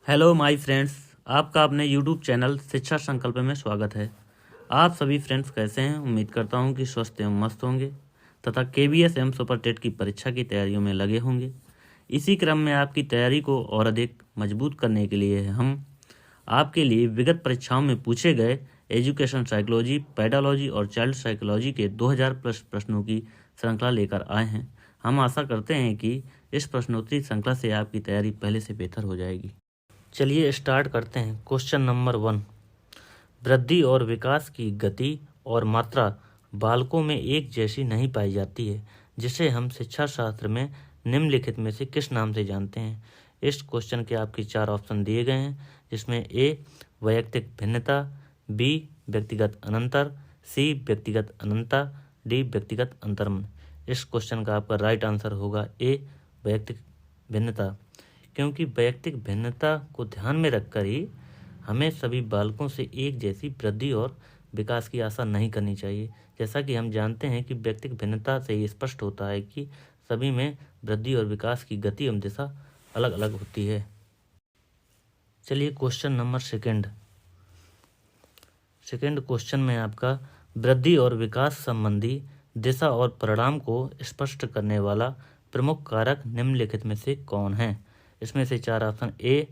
Hello my friends, आपका अपने YouTube channel शिक्षा संकल्प में स्वागत है। आप सभी फ्रेंड्स कैसे हैं? उम्मीद करता हूं कि स्वस्थ एवं मस्त होंगे तथा केबीएस एवं सुपर टेट की परीक्षा की तैयारियों में लगे होंगे। इसी क्रम में आपकी तैयारी को और अधिक मजबूत करने के लिए हम आपके लिए विगत परीक्षाओं में पूछे गए एजुकेशन साइकोलॉजी, पेडालॉजी और चाइल्ड साइकोलॉजी के 2000 प्लस प्रश्नों की श्रृंखला लेकर आए हैं। हम आशा करते हैं कि इस प्रश्नोत्तरी श्रृंखला से आपकी तैयारी पहले से बेहतर हो जाएगी। चलिए स्टार्ट करते हैं। क्वेश्चन नंबर 1, वृद्धि और विकास की गति और मात्रा बालकों में एक जैसी नहीं पाई जाती है, जिसे हम शिक्षा शास्त्र में निम्नलिखित में से किस नाम से जानते हैं। इस क्वेश्चन के आपके 4 ऑप्शन दिए गए हैं, जिसमें ए वैयक्तिक भिन्नता, बी व्यक्तिगत अनंतर, सी व्यक्तिगत अनंता, डी व्यक्तिगत अंतर्मन। इस क्वेश्चन का आपका राइट आंसर होगा ए वैयक्तिक भिन्नता, क्योंकि वैयक्तिक भिन्नता को ध्यान में रखकर ही हमें सभी बालकों से एक जैसी वृद्धि और विकास की आशा नहीं करनी चाहिए। जैसा कि हम जानते हैं कि व्यक्तिगत भिन्नता से ये स्पष्ट होता है कि सभी में वृद्धि और विकास की गति एवं दिशा अलग अलग होती है। चलिए क्वेश्चन नंबर सेकंड क्वेश्चन में आपका वृद्धि और विकास संबंधी दिशा और परिणाम को स्पष्ट करने वाला प्रमुख कारक निम्नलिखित में से कौन है। इसमें से 4 ऑप्शन ए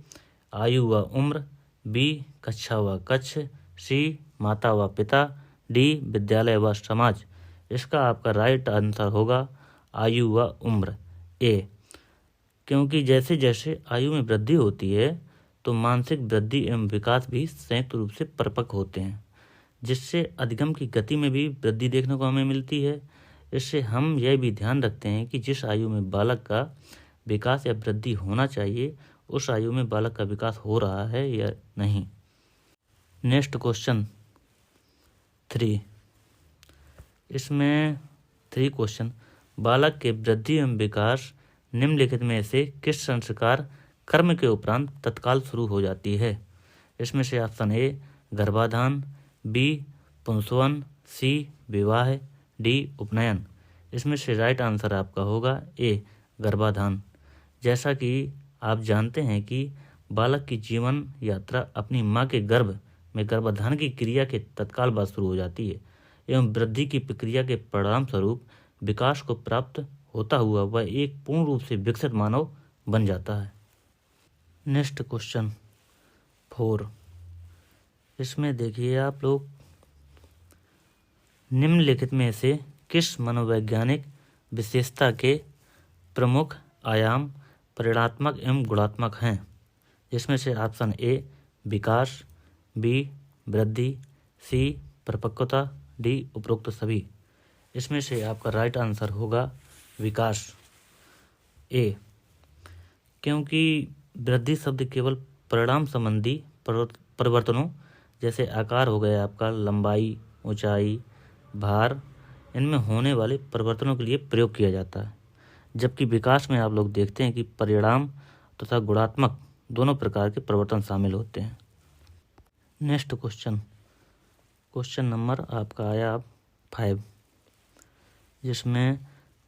आयु व उम्र, बी कक्षा व कक्ष, सी माता व पिता, डी विद्यालय व समाज। इसका आपका राइट आंसर होगा आयु व उम्र ए, क्योंकि जैसे जैसे आयु में वृद्धि होती है तो मानसिक वृद्धि एवं विकास भी संयुक्त रूप से परिपक्व होते हैं, जिससे अधिगम की गति में भी वृद्धि देखने को हमें मिलती है। इससे हम यह भी ध्यान रखते हैं कि जिस आयु में बालक का विकास या वृद्धि होना चाहिए उस आयु में बालक का विकास हो रहा है या नहीं। नेक्स्ट क्वेश्चन 3, इसमें 3 क्वेश्चन, बालक के वृद्धि एवं विकास निम्नलिखित में से किस संस्कार कर्म के उपरांत तत्काल शुरू हो जाती है। इसमें से ऑप्शन ए गर्भाधान, बी पुंसवन, सी विवाह, डी उपनयन। इसमें से राइट आंसर आपका होगा ए गर्भाधान। जैसा कि आप जानते हैं कि बालक की जीवन यात्रा अपनी मां के गर्भ में गर्भाधान की क्रिया के तत्काल बाद शुरू हो जाती है एवं वृद्धि की प्रक्रिया के परिणाम स्वरूप विकास को प्राप्त होता हुआ वह एक पूर्ण रूप से विकसित मानव बन जाता है। नेक्स्ट क्वेश्चन 4, इसमें देखिए आप लोग, निम्नलिखित में से किस मनोवैज्ञानिक विशेषता के प्रमुख आयाम परिणात्मक एवं गुणात्मक हैं। जिसमें से ऑप्शन ए विकास, बी वृद्धि, सी परिपक्वता, डी उपरोक्त सभी। इसमें से आपका राइट आंसर होगा विकास ए, क्योंकि वृद्धि शब्द केवल परिणाम संबंधी परिवर्तनों जैसे आकार हो गया आपका, लंबाई, ऊंचाई, भार, इनमें होने वाले परिवर्तनों के लिए प्रयोग किया जाता है, जबकि विकास में आप लोग देखते हैं कि परिणाम तथा गुणात्मक दोनों प्रकार के परिवर्तन शामिल होते हैं। नेक्स्ट क्वेश्चन नंबर आपका आया 5, जिसमें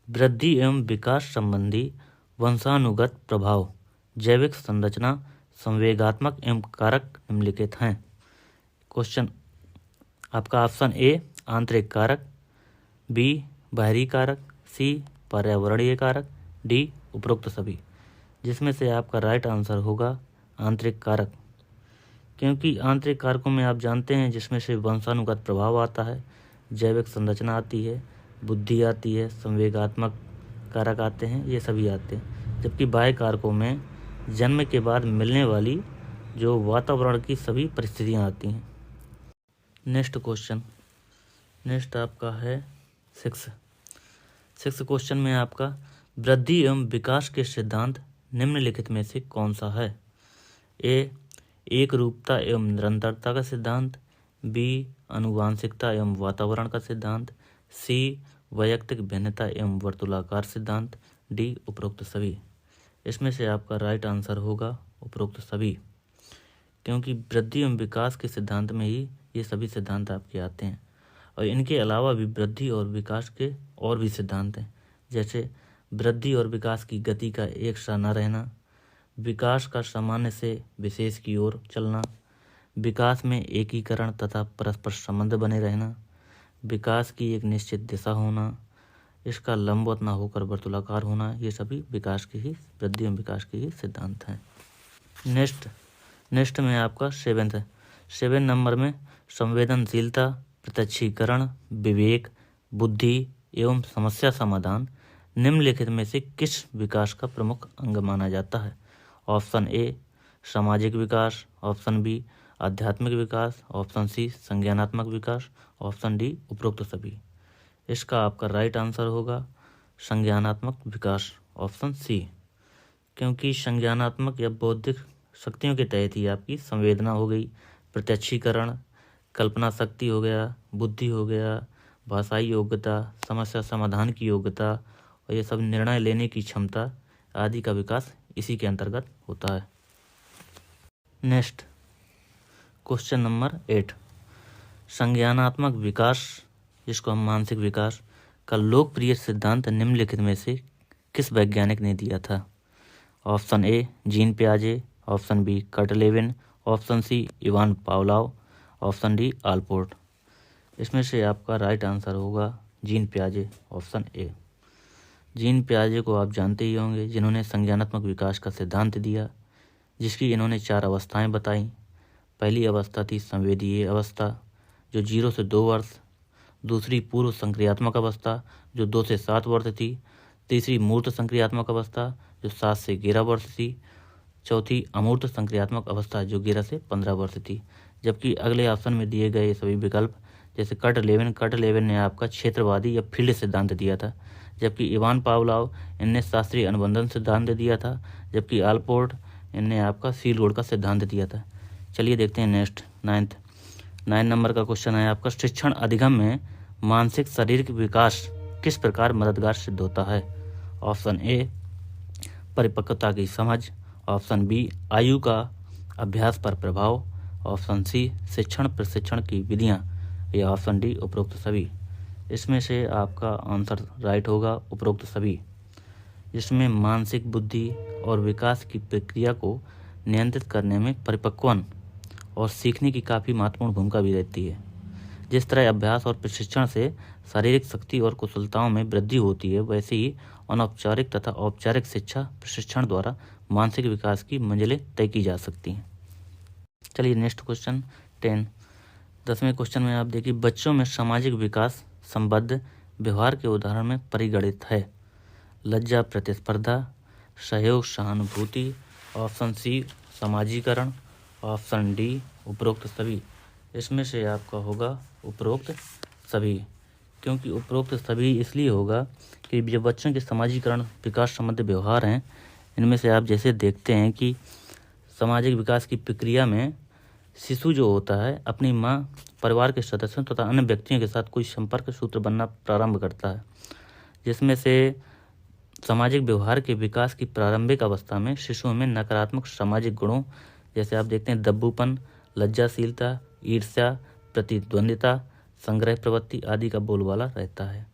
वृद्धि एवं विकास संबंधी वंशानुगत प्रभाव, जैविक संरचना, संवेगात्मक एवं कारक निम्नलिखित हैं। क्वेश्चन आपका ऑप्शन ए आंतरिक कारक, बी बाहरी कारक, सी पर्यावरणीय कारक, डी उपरोक्त सभी। जिसमें से आपका राइट आंसर होगा आंतरिक कारक, क्योंकि आंतरिक कारकों में आप जानते हैं जिसमें से वंशानुगत प्रभाव आता है, जैविक संरचना आती है, बुद्धि आती है, संवेगात्मक कारक आते हैं, ये सभी आते हैं, जबकि बाह्य कारकों में जन्म के बाद मिलने वाली जो वातावरण की सभी परिस्थितियाँ आती हैं। नेक्स्ट आपका है 6 क्वेश्चन में आपका वृद्धि एवं विकास के सिद्धांत निम्नलिखित में से कौन सा है। ए एक रूपता एवं निरंतरता का सिद्धांत, बी आनुवांशिकता एवं वातावरण का सिद्धांत, सी वैयक्तिक भिन्नता एवं वर्तुलाकार सिद्धांत, डी उपरोक्त सभी। इसमें से आपका राइट आंसर होगा उपरोक्त सभी, क्योंकि वृद्धि एवं विकास के सिद्धांत में ही ये सभी सिद्धांत आपके आते हैं, और इनके अलावा भी वृद्धि और विकास के और भी सिद्धांत हैं, जैसे वृद्धि और विकास की गति का एक सा न रहना, विकास का सामान्य से विशेष की ओर चलना, विकास में एकीकरण तथा परस्पर संबंध बने रहना, विकास की एक निश्चित दिशा होना, इसका लंबवत न होकर वर्तुलाकार होना, ये सभी विकास की ही वृद्धि एवं विकास के ही सिद्धांत हैं। नेक्स्ट में आपका 7 नंबर में संवेदनशीलता, प्रत्यक्षीकरण, विवेक, बुद्धि एवं समस्या समाधान निम्नलिखित में से किस विकास का प्रमुख अंग माना जाता है? ऑप्शन ए सामाजिक विकास, ऑप्शन बी आध्यात्मिक विकास, ऑप्शन सी संज्ञानात्मक विकास, ऑप्शन डी उपरोक्त सभी। इसका आपका राइट आंसर होगा संज्ञानात्मक विकास, ऑप्शन सी। क्योंकि संज्ञानात्मक या बौद्धिक शक्तियों के तहत ही आपकी संवेदना हो गई, प्रत्यक्षीकरण, कल्पना शक्ति हो गया, बुद्धि हो गया, भाषाई योग्यता, समस्या समाधान की योग्यता और ये सब निर्णय लेने की क्षमता आदि का विकास इसी के अंतर्गत होता है। नेक्स्ट क्वेश्चन नंबर 8, संज्ञानात्मक विकास, जिसको हम मानसिक विकास का लोकप्रिय सिद्धांत निम्नलिखित में से किस वैज्ञानिक ने दिया था? ऑप्शन ए जीन पियाजे, option B Kurt Lewin, option C Ivan Pavlov, option D Allport. इसमें से आपका राइट आंसर होगा जीन पियाजे, ऑप्शन ए। जीन पियाजे को आप जानते ही होंगे, जिन्होंने संज्ञानात्मक विकास का सिद्धांत दिया, जिसकी इन्होंने 4 अवस्थाएं बताई। पहली अवस्था थी संवेदीय अवस्था, जो 0 से 2 वर्ष, दूसरी पूर्व संक्रियात्मक अवस्था, जो 2 से 7 वर्ष थी, तीसरी मूर्त संक्रियात्मक अवस्था, जो 7 से 11 वर्ष थी, चौथी अमूर्त संक्रियात्मक अवस्था, जो 11 से 15 वर्ष थी। जबकि अगले ऑप्शन में दिए गए सभी विकल्प, जैसे कर्ट लेविन ने आपका क्षेत्रवादी या फील्ड सिद्धांत दिया था, जबकि इवान पावलोव इनने शास्त्रीय अनुबंधन सिद्धांत दिया था, जबकि आलपोर्ट इनने आपका सील रोड का सिद्धांत दिया था। चलिए देखते हैं नेक्स्ट 9 नंबर का क्वेश्चन है आपका, शिक्षण अधिगम में मानसिक शारीरिक विकास किस प्रकार मददगार सिद्ध होता है? ऑप्शन ए परिपक्वता की समझ, ऑप्शन बी आयु का अभ्यास पर प्रभाव, ऑप्शन सी शिक्षण प्रशिक्षण की विधियां, या ऑप्शन डी उपरोक्त सभी। इसमें से आपका आंसर राइट होगा उपरोक्त सभी, जिसमें मानसिक बुद्धि और विकास की प्रक्रिया को नियंत्रित करने में परिपक्वन और सीखने की काफ़ी महत्वपूर्ण भूमिका भी रहती है। जिस तरह अभ्यास और प्रशिक्षण से शारीरिक शक्ति और कुशलताओं में वृद्धि होती है, वैसे ही अनौपचारिक तथा औपचारिक शिक्षा प्रशिक्षण द्वारा मानसिक विकास की मंजिलें तय की जा सकती हैं। चलिए नेक्स्ट क्वेश्चन 10वें क्वेश्चन में आप देखिए, बच्चों में सामाजिक विकास संबद्ध व्यवहार के उदाहरण में परिगणित है? लज्जा प्रतिस्पर्धा, सहयोग सहानुभूति, ऑप्शन सी समाजीकरण, ऑप्शन डी उपरोक्त सभी। इसमें से आपका होगा उपरोक्त सभी, क्योंकि उपरोक्त सभी इसलिए होगा कि जो बच्चों के समाजीकरण विकास संबंधी व्यवहार हैं, इनमें से आप जैसे देखते हैं कि सामाजिक विकास की प्रक्रिया में शिशु जो होता है अपनी माँ, परिवार के सदस्यों तथा अन्य व्यक्तियों के साथ कोई संपर्क सूत्र बनना प्रारंभ करता है, जिसमें से सामाजिक व्यवहार के विकास की प्रारंभिक अवस्था में शिशुओं में नकारात्मक सामाजिक गुणों, जैसे आप देखते हैं दब्बूपन, लज्जाशीलता, ईर्ष्या, प्रतिद्वंदिता, संग्रह प्रवृत्ति आदि का बोलबाला रहता है।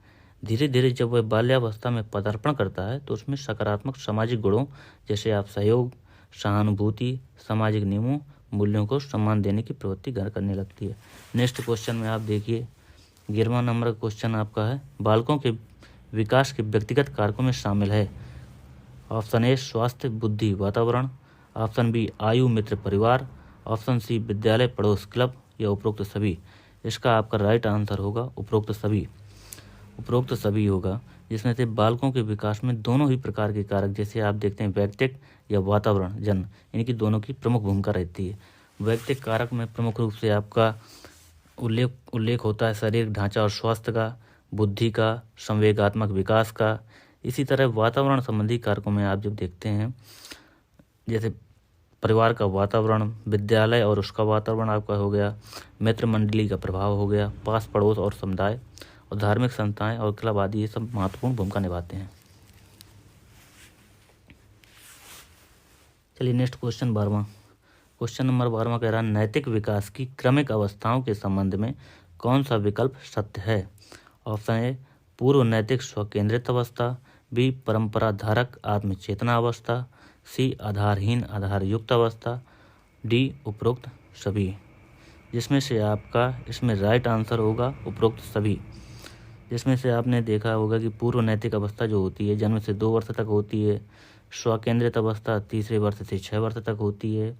धीरे धीरे जब वह बाल्यावस्था में पदार्पण करता है तो उसमें सकारात्मक सामाजिक गुणों जैसे आप सहयोग, सहानुभूति, सामाजिक नियमों, मूल्यों को सम्मान देने की प्रवृत्ति घर करने लगती है। नेक्स्ट क्वेश्चन में आप देखिए 11वां नंबर का क्वेश्चन आपका है, बालकों के विकास के व्यक्तिगत कारकों में शामिल है? ऑप्शन ए स्वास्थ्य बुद्धि वातावरण, ऑप्शन बी आयु मित्र परिवार, ऑप्शन सी विद्यालय पड़ोस क्लब, या उपरोक्त सभी। इसका आपका राइट आंसर होगा उपरोक्त सभी। उपरोक्त सभी होगा, जिसमें से बालकों के विकास में दोनों ही प्रकार के कारक, जैसे आप देखते हैं व्यक्तिक या वातावरण जन, इनकी दोनों की प्रमुख भूमिका रहती है। व्यक्तिक कारक में प्रमुख रूप से आपका उल्लेख होता है शारीरिक ढांचा और स्वास्थ्य का, बुद्धि का, संवेगात्मक विकास का। इसी तरह वातावरण संबंधी कारकों में आप जब देखते हैं, जैसे परिवार का वातावरण, विद्यालय और उसका वातावरण आपका हो गया, मित्र मंडली का प्रभाव हो गया, पास पड़ोस और समुदाय और धार्मिक संस्थाएं और क्लब आदि, ये सब महत्वपूर्ण भूमिका निभाते हैं। चलिए नेक्स्ट क्वेश्चन 12वां। क्वेश्चन नंबर 12वां कह रहा है, नैतिक विकास की क्रमिक अवस्थाओं के संबंध में कौन सा विकल्प सत्य है? ऑप्शन ए पूर्व नैतिक स्वकेंद्रित अवस्था, बी परंपरा धारक आत्मचेतना अवस्था, सी आधारहीन आधार युक्त अवस्था, डी उपरोक्त सभी। जिसमें से आपका इसमें राइट आंसर होगा उपरोक्त सभी। जिसमें से आपने देखा होगा कि पूर्व नैतिक अवस्था जो होती है जन्म से 2 वर्ष तक होती है, स्वकेंद्रित अवस्था तीसरे वर्ष से 6 वर्ष तक होती है,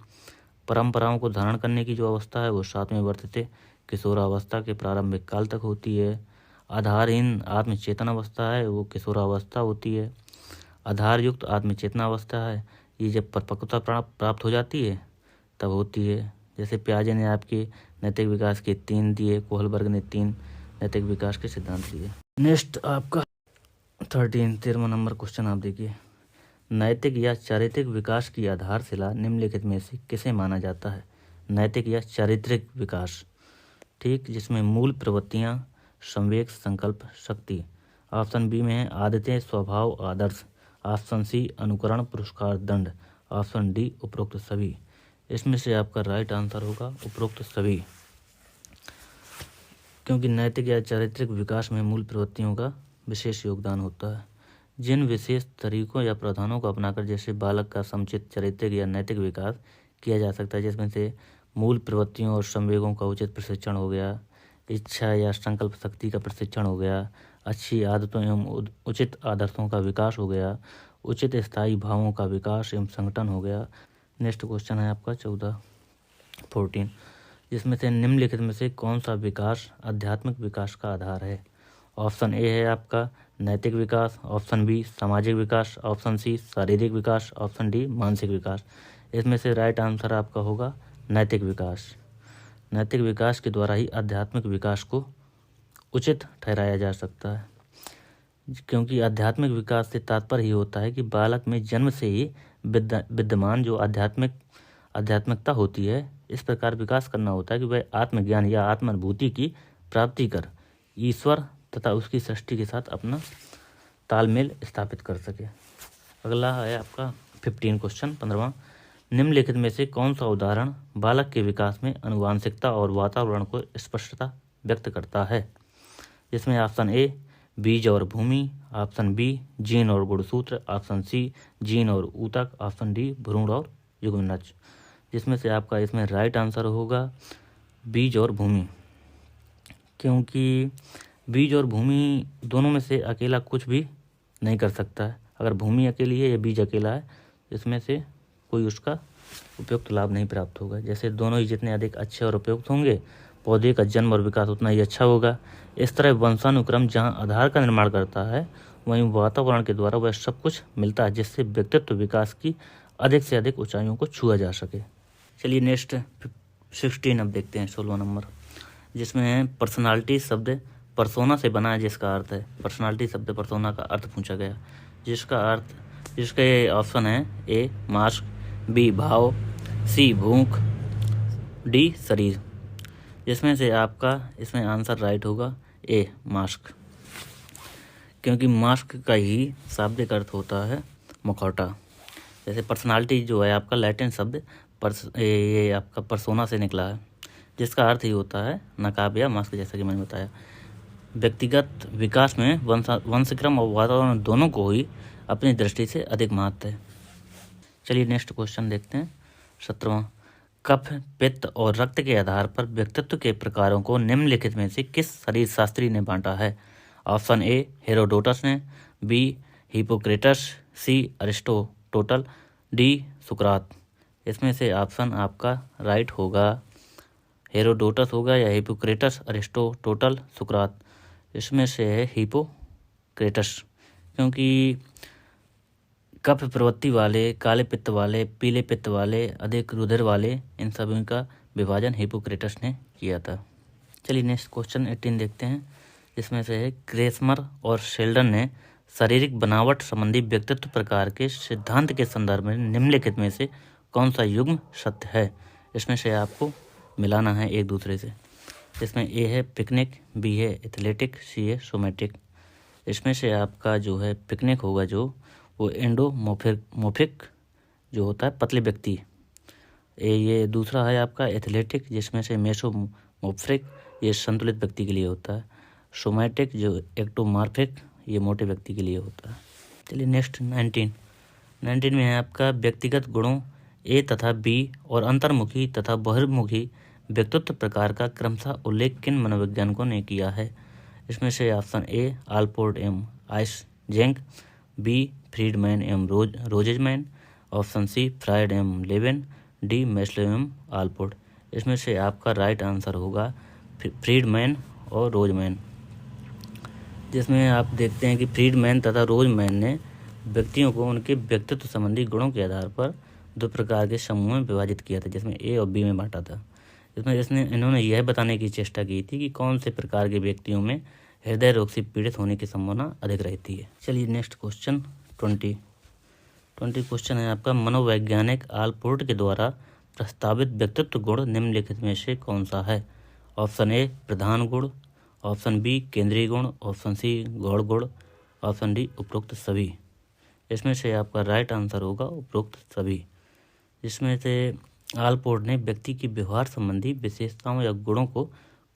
परंपराओं को धारण करने की जो अवस्था है वो 7वें वर्ष से किशोरावस्था के प्रारंभिक काल तक होती है, आधारहीन आत्मचेतन अवस्था है वो किशोरावस्था होती है, आधार युक्त आत्मचेतना अवस्था है ये जब परिपक्वता प्राप्त हो जाती है तब होती है। जैसे पियाजे ने आपके नैतिक विकास के 3 दिए, कोहलबर्ग ने 3 नैतिक विकास के सिद्धांत दिए। नेक्स्ट आपका 13वां नंबर क्वेश्चन आप देखिए, नैतिक या चारित्रिक विकास की आधारशिला निम्नलिखित में से किसे माना जाता है? नैतिक या चारित्रिक विकास, ठीक, जिसमें मूल प्रवृत्तियां, संवेग, संकल्प, शक्ति। ऑप्शन बी में है आदतें, स्वभाव, आदर्श। ऑप्शन सी अनुकरण, पुरस्कार, दंड। ऑप्शन डी उपरोक्त सभी। इसमें से आपका राइट आंसर होगा उपरोक्त सभी, क्योंकि नैतिक या चारित्रिक विकास में मूल प्रवृत्तियों का विशेष योगदान होता है। जिन विशेष तरीकों या प्रावधानों को अपनाकर जैसे बालक का समुचित चारित्रिक या नैतिक विकास किया जा सकता है, जिसमें से मूल प्रवृत्तियों और संवेगों का उचित प्रशिक्षण हो गया, इच्छा या संकल्प शक्ति का प्रशिक्षण हो गया, अच्छी आदतों एवं उचित आदर्शों का विकास हो गया, उचित स्थायी भावों का विकास एवं संगठन हो गया। नेक्स्ट क्वेश्चन है आपका 14, जिसमें से निम्नलिखित में से कौन सा विकास आध्यात्मिक विकास का आधार है? ऑप्शन ए है आपका नैतिक विकास, ऑप्शन बी सामाजिक विकास, ऑप्शन सी शारीरिक विकास, ऑप्शन डी मानसिक विकास। इसमें से राइट आंसर आपका होगा नैतिक विकास। नैतिक विकास के द्वारा ही आध्यात्मिक विकास को उचित ठहराया जा सकता है, क्योंकि आध्यात्मिक विकास से तात्पर्य ही होता है कि बालक में जन्म से ही विद्यमान जो आध्यात्मिकता होती है इस प्रकार विकास करना होता है कि वह आत्मज्ञान या आत्मानुभूति की प्राप्ति कर ईश्वर तथा उसकी सृष्टि के साथ अपना तालमेल स्थापित कर सके। अगला है आपका 15 क्वेश्चन 15वां, निम्नलिखित में से कौन सा उदाहरण बालक के विकास में आनुवांशिकता और वातावरण को स्पष्टता व्यक्त करता है? जिसमें ऑप्शन ए बीज और भूमि, ऑप्शन बी जीन और गुणसूत्र, ऑप्शन सी जीन और ऊतक, ऑप्शन डी भ्रूण और युग्मनज। जिसमें से आपका इसमें राइट आंसर होगा बीज और भूमि, क्योंकि बीज और भूमि दोनों में से अकेला कुछ भी नहीं कर सकता है। अगर भूमि अकेली है या बीज अकेला है, इसमें से कोई उसका उपयुक्त लाभ नहीं प्राप्त होगा। जैसे दोनों ही जितने अधिक अच्छे और उपयुक्त होंगे, पौधे का जन्म और विकास उतना ही अच्छा होगा। इस तरह वंशानुक्रम जहाँ आधार का निर्माण करता है, वहीं वातावरण के द्वारा वह सब कुछ मिलता है जिससे व्यक्तित्व विकास की अधिक से अधिक ऊंचाइयों को छुआ जा सके। चलिए नेक्स्ट 16 अब देखते हैं 16वां नंबर, जिसमें पर्सनालिटी शब्द परसोना से बना है, जिसका अर्थ है पर्सनालिटी शब्द परसोना का अर्थ पूछा गया, जिसके ऑप्शन है ए मास्क, बी भाव, सी भूख, डी शरीर। जिसमें से आपका इसमें आंसर राइट होगा ए मास्क, क्योंकि मास्क का ही शाब्दिक अर्थ होता है मुखौटा। जैसे पर्सनालिटी जो है आपका लैटिन शब्द ये आपका परसोना से निकला है, जिसका अर्थ ही होता है नकाब या मास्क, जैसा कि मैंने बताया। व्यक्तिगत विकास में वंशक्रम और वातावरण दोनों को ही अपनी दृष्टि से अधिक महत्व है। चलिए नेक्स्ट क्वेश्चन देखते हैं 17वां, कफ, पित्त और रक्त के आधार पर व्यक्तित्व के प्रकारों को निम्नलिखित में से किस शरीर शास्त्री ने बांटा है? ऑप्शन ए हेरोडोटस ने, बी हिपोक्रेटस, सी अरिस्टोटल, डी सुकरात। इसमें से ऑप्शन आपका राइट होगा हेरोडोटस होगा या हिपोक्रेटस, अरिस्टोटल, सुकरात। इसमें से है हिपोक्रेटस, क्योंकि कफ प्रवृत्ति वाले, काले पित्त वाले, पीले पित्त वाले, अधिक रुधिर वाले, इन सभी का विभाजन हिपोक्रेटस ने किया था। चलिए नेक्स्ट क्वेश्चन 18 देखते हैं, जिसमें से है क्रेसमर और शेल्डन ने शारीरिक बनावट संबंधी व्यक्तित्व प्रकार के सिद्धांत के संदर्भ में निम्नलिखित में से कौन सा युग्म सत्य है? इसमें से आपको मिलाना है एक दूसरे से। इसमें ए है पिकनिक, बी है एथलेटिक, सी है सोमेटिक। इसमें से आपका जो है पिकनिक होगा जो वो एंडोमोर्फिक जो होता है पतले व्यक्ति, ये दूसरा है आपका एथलेटिक, जिसमें से मेसोमोर्फिक ये संतुलित व्यक्ति के लिए होता है। सोमेटिक जो एक्टोमॉर्फिक ये मोटे व्यक्ति के लिए होता है। चलिए नेक्स्ट 19 19 में है आपका व्यक्तिगत गुणों ए तथा बी और अंतर्मुखी तथा बहिर्मुखी व्यक्तित्व प्रकार का क्रमशः उल्लेख किन मनोवैज्ञानिकों ने किया है। इसमें से option A Allport M Eysenck, B Friedman M Rosenman, option C Freud M Lewin, D Maslow M Allport. इसमें से आपका राइट आंसर होगा फ्रीडमैन और रोजमैन, जिसमें आप देखते हैं कि फ्रीडमैन तथा रोजमैन ने व्यक्तियों को उनके व्यक्तित्व संबंधी गुणों के आधार पर दो प्रकार के समूहों में विभाजित किया था, जिसमें ए और बी में बांटा था। इसमें इन्होंने यह बताने की चेष्टा की थी कि कौन से प्रकार के व्यक्तियों में हृदय रोग से पीड़ित होने की संभावना अधिक रहती है। चलिए नेक्स्ट क्वेश्चन 20 क्वेश्चन है आपका, मनोवैज्ञानिक आलपोर्ट के द्वारा प्रस्तावित व्यक्तित्व गुण निम्नलिखित में से कौन सा है। ऑप्शन ए प्रधान गुण, ऑप्शन बी केंद्रीय गुण, ऑप्शन सी गौण गुण, ऑप्शन डी उपरोक्त सभी। इसमें से आपका राइट आंसर होगा उपरोक्त सभी। इसमें से आलपोर्ट ने व्यक्ति की व्यवहार संबंधी विशेषताओं या गुणों को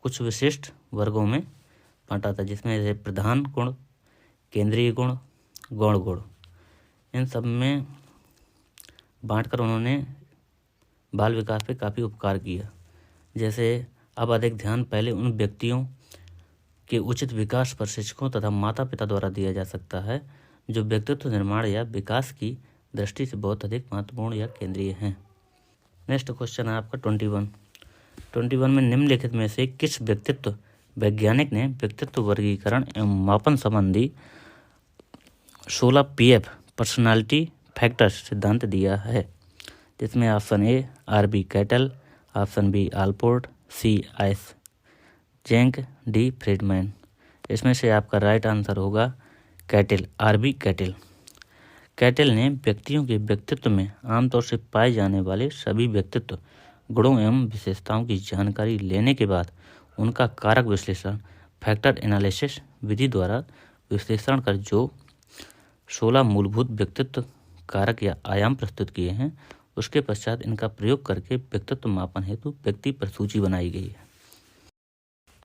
कुछ विशिष्ट वर्गों में बांटा था, जिसमें से प्रधान गुण, केंद्रीय गुण, गौण गुण, इन सब में बांटकर उन्होंने बाल विकास पे काफ़ी उपकार किया। जैसे अब अधिक ध्यान पहले उन व्यक्तियों के उचित विकास पर शिक्षकों तथा माता पिता द्वारा दिया जा सकता है जो व्यक्तित्व निर्माण या विकास की दृष्टि से बहुत अधिक महत्वपूर्ण या केंद्रीय हैं। नेक्स्ट क्वेश्चन है आपका 21 में निम्नलिखित में से किस व्यक्तित्व वैज्ञानिक ने व्यक्तित्व वर्गीकरण एवं मापन संबंधी 16 PF पर्सनालिटी फैक्टर सिद्धांत दिया है। जिसमें option A RB Cattell, option B Allport, C Eysenck, D Friedman. इसमें से आपका राइट आंसर होगा कैटल, RB कैटल। कैटल ने व्यक्तियों के व्यक्तित्व में आमतौर से पाए जाने वाले सभी व्यक्तित्व गुणों एवं विशेषताओं की जानकारी लेने के बाद उनका कारक विश्लेषण फैक्टर एनालिसिस विधि द्वारा विश्लेषण कर जो 16 मूलभूत व्यक्तित्व कारक या आयाम प्रस्तुत किए हैं, उसके पश्चात इनका प्रयोग करके व्यक्तित्व मापन हेतु व्यक्ति पर सूची बनाई गई है।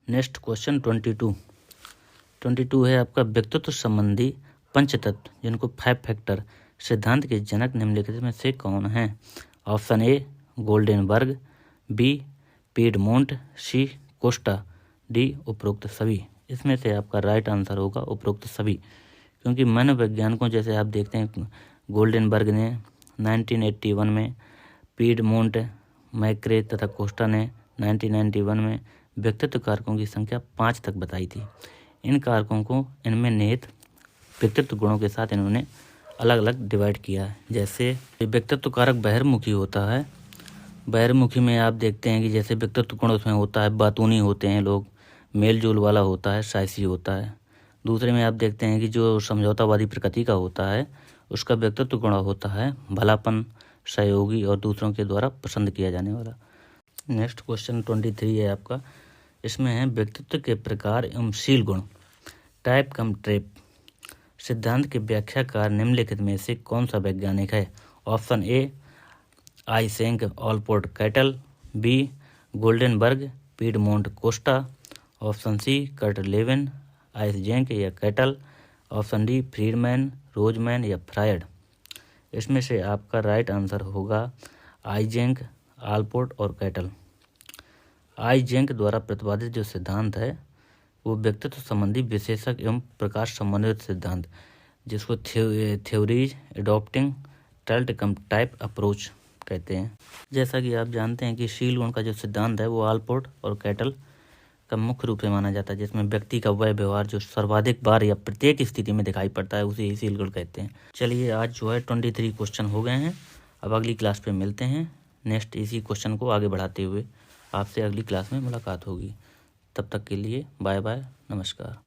नेक्स्ट क्वेश्चन 22 है आपका, व्यक्तित्व संबंधी पंचतत्व जिनको 5 फैक्टर सिद्धांत के जनक निम्नलिखित में से कौन हैं। Option A Goldenberg, B Piedmont, C Costa, D उपरोक्त सभी। इसमें से आपका राइट आंसर होगा उपरोक्त सभी, क्योंकि मनोवैज्ञानिकों जैसे आप देखते हैं गोल्डनबर्ग ने 1981 में, पीडमोंट, मैक्रे तथा कोस्टा ने 1991 में व्यक्तित्व कारकों की संख्या 5 तक बताई थी। इन कारकों को इनमें निहित व्यक्तित्व गुणों के साथ इन्होंने अलग अलग डिवाइड किया है। जैसे व्यक्तित्व कारक बहिर्मुखी होता है, बहिर्मुखी में आप देखते हैं कि जैसे व्यक्तित्व गुण उसमें होता है बातूनी होते हैं लोग, मेल जोल वाला होता है, साहसी होता है। दूसरे में आप देखते हैं कि जो समझौतावादी प्रकृति का होता है उसका व्यक्तित्व गुण होता है भलापन, सहयोगी और दूसरों के द्वारा पसंद किया जाने वाला। नेक्स्ट क्वेश्चन 23 है आपका, इसमें है व्यक्तित्व के प्रकार एवं शील गुण टाइप कम ट्रेप सिद्धांत के व्याख्याकार निम्नलिखित में से कौन सा वैज्ञानिक है। Option A Eysenck Allport Cattell, B Goldenberg Piedmont Costa, option C Kurt Lewin Eysenck या Cattell, option D Friedman Rosenman या फ्रायड। इसमें से आपका राइट आंसर होगा आइजेंक, आलपोर्ट और कैटल। आइजेंक द्वारा प्रतिपादित जो सिद्धांत है वो व्यक्तित्व संबंधी विशेषक एवं प्रकाश संबंधित सिद्धांत, जिसको थ्योरीज एडॉप्टिंग टल्ट कम टाइप अप्रोच कहते हैं। जैसा कि आप जानते हैं कि शील गुण का जो सिद्धांत है वो आलपोर्ट और कैटल का मुख्य रूप से माना जाता है, जिसमें व्यक्ति का वह व्यवहार जो सर्वाधिक बार या प्रत्येक स्थिति में दिखाई पड़ता है उसे ही शील गुण कहते हैं। चलिए आज जो है 23 क्वेश्चन हो गए हैं, अब अगली क्लास पे मिलते हैं। नेक्स्ट इसी क्वेश्चन को आगे बढ़ाते हुए आपसे अगली क्लास में मुलाकात होगी। तब तक के लिए बाय बाय, नमस्कार।